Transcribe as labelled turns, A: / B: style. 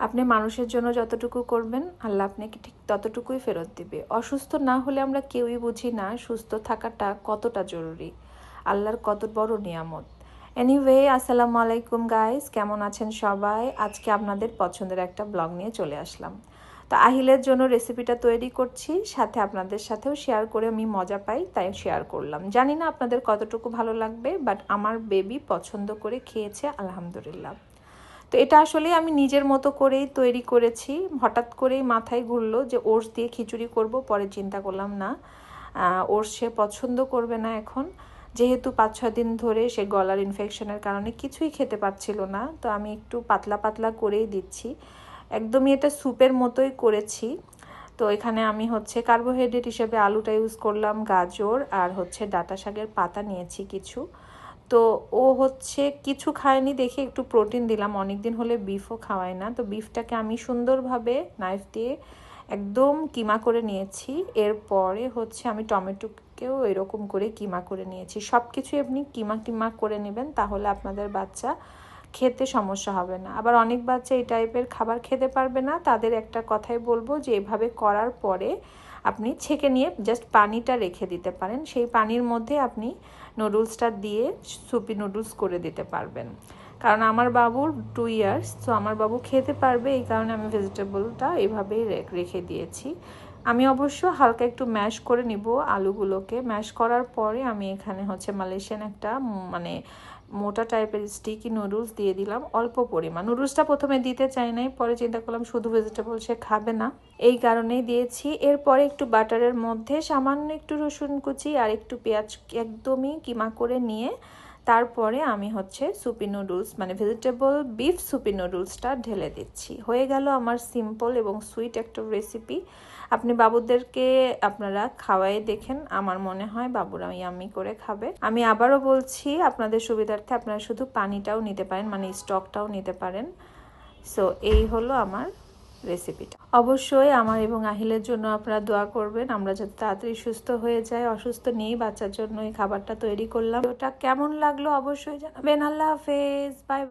A: আপনি মানুষের জন্য যতটুকু করবেন আল্লাহ আপনাকে ঠিক ততটুকুই ফেরত দিবে। অসুস্থ না হলে আমরা কেউই বুঝি না সুস্থ থাকাটা কতটা জরুরি, আল্লাহর কত বড় নিয়ামত। এনিওয়ে, আসসালামু আলাইকুম গাইস, কেমন আছেন সবাই? আজকে আপনাদের পছন্দের একটা ব্লগ নিয়ে চলে আসলাম। তো আহিলের জন্য রেসিপিটা তৈরি করছি, সাথে আপনাদের সাথেও শেয়ার করে আমি মজা পাই, তাই শেয়ার করলাম। জানি না আপনাদের কতটুকু ভালো লাগবে, বাট আমার বেবি পছন্দ করে খেয়েছে আলহামদুলিল্লাহ। তো এটা আসলে আমি নিজের মতো করেই তৈরি করেছি। হঠাৎ করেই মাথায় ঘুরলো যে ওটস দিয়ে খিচুড়ি করব, পরে চিন্তা করলাম না, ওটস সে পছন্দ করবে না এখন, যেহেতু 5-6 দিন ধরে সে গলার ইনফেকশনের কারণে কিছুই খেতে পাচ্ছিল না। তো আমি একটু পাতলা পাতলা করেই দিচ্ছি, একদমই এটা স্যুপের মতোই করেছি। তো এখানে আমি কার্বোহাইড্রেট হিসেবে আলুটা ইউজ করলাম, গাজর আর ডাঁটা শাকের পাতা নিয়েছি কিছু। তো ও কিছু খায়নি দেখে একটু প্রোটিন দিলাম, অনেক দিন হলে বিফও খাওয়ায় না। তো বিফটাকে আমি সুন্দরভাবে নাইফ দিয়ে একদম কিমা করে নিয়েছি। এরপরে আমি টমেটোকেও এরকম করে কিমা করে নিয়েছি। সব কিছুই আপনি কিমা কিমা করে নেবেন, তাহলে আপনাদের বাচ্চা খেতে সমস্যা হবে না। আবার অনেক বাচ্চা এই টাইপের খাবার খেতে পারবে না, তাদের একটা কথাই বলবো যে এভাবে করার পরে আপনি ছেঁকে নিয়ে জাস্ট পানিটা রেখে দিতে পারেন, সেই পানির মধ্যে আপনি নুডলসটা দিয়ে সুপি নুডলস করে দিতে পারবেন। কারণ আমার বাবুর 2 ইয়ার্স, তো আমার বাবু খেতে পারবে, এই কারণে আমি ভেজিটেবলটা এভাবেই রেখে দিয়েছি। আমি অবশ্য হালকা একটু ম্যাশ করে নিব আলুগুলোকে। ম্যাশ করার পরে আমি এখানে মালয়েশিয়ান একটা মোটা টাইপের স্টিকি নুডলস দিয়ে দিলাম অল্প পরিমাণ। নুডলসটা প্রথমে দিতে চাই নাই, পরে চিন্তা করলাম শুধু ভেজিটেবল সে খাবে না, এই কারণেই দিয়েছি। এরপরে একটু বাটারের মধ্যে সামান্য একটু রসুন কুচি আর একটু পেঁয়াজ একদমই কিমা করে নিয়ে তারপরে আমি soupy noodles vegetable beef soupy নুডলসটা ঢেলে দিচ্ছি। হয়ে গেল আমার সিম্পল এবং সুইট একটা রেসিপি। আপনি বাবুদেরকে আপনারা খাওয়াই দেখেন, আমার মনে হয় বাবুরা ইয়াম্মি করে খাবে। আমি আবারও বলছি, আপনাদের সুবিধার্থে আপনারা শুধু পানিটাও নিতে পারেন, স্টকটাও নিতে পারেন। সো এই হলো আমার রেসিপিটা। অবশ্যই আমার এবং আহিলের জন্য আপনারা দোয়া করবেন, আমরা যাতে তাড়াতাড়ি সুস্থ হয়ে যাই। অসুস্থ নেই, বাচ্চার জন্য এই খাবারটা তৈরি করলাম। ওটা কেমন লাগলো অবশ্যই জানাবেন। আল্লাহ হাফেজ, বাই।